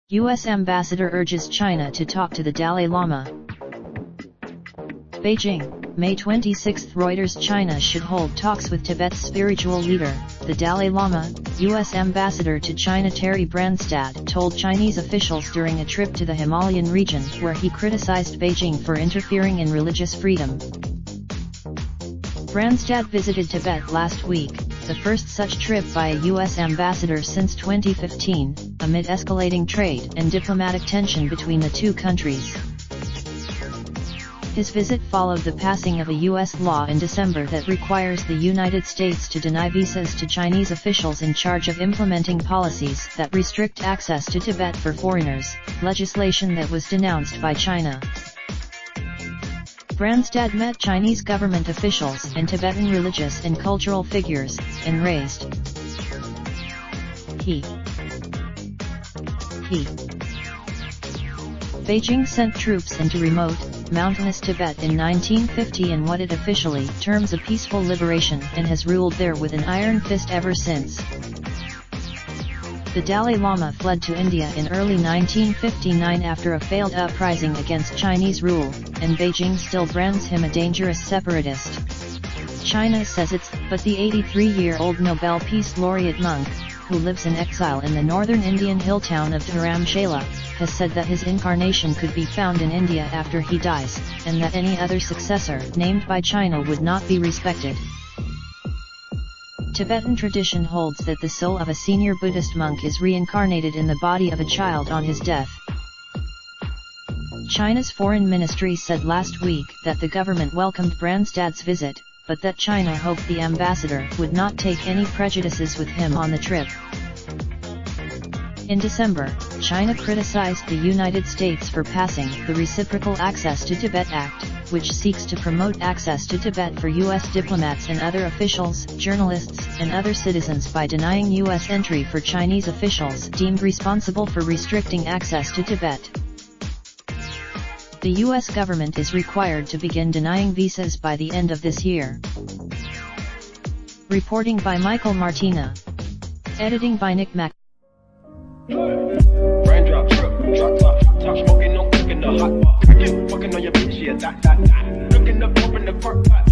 U.S. ambassador urges China to talk to the Dalai Lama. Beijing, May 26. Reuters. China should hold talks with Tibet's spiritual leader, the Dalai Lama. U.S. ambassador to China Terry Branstad told Chinese officials during a trip to the Himalayan region where he criticized Beijing for interfering in religious freedom. Branstad visited Tibet last week, the first such trip by a U.S. ambassador since 2015, amid escalating trade and diplomatic tension between the two countries. His visit followed the passing of a U.S. law in December that requires the United States to deny visas to Chinese officials in charge of implementing policies that restrict access to Tibet for foreigners, legislation that was denounced by China. Branstad met Chinese government officials and Tibetan religious and cultural figures, and raised Beijing sent troops into remote, mountainous Tibet in 1950 in what it officially terms a peaceful liberation and has ruled there with an iron fist ever since. The Dalai Lama fled to India in early 1959 after a failed uprising against Chinese rule, and Beijing still brands him a dangerous separatist. China says it's, but the 83-year-old Nobel Peace Laureate monk, who lives in exile in the northern Indian hill town of Dharamshala, has said that his incarnation could be found in India after he dies, and that any other successor named by China would not be respected. Tibetan tradition holds that the soul of a senior Buddhist monk is reincarnated in the body of a child on his death. China's foreign ministry said last week that the government welcomed Branstad's visit, but that China hoped the ambassador would not take any prejudices with him on the trip. In December, China criticized the United States for passing the Reciprocal Access to Tibet Act, which seeks to promote access to Tibet for U.S. diplomats and other officials, journalists, and other citizens by denying U.S. entry for Chinese officials deemed responsible for restricting access to Tibet. The U.S. government is required to begin denying visas by the end of this year. Reporting by Michael Martina. Editing by Nick Mac. Raindrop, drop top, smoking, no cooking the hot pot. Fucking on your bitch, yeah, that. Looking up, open the park, pot.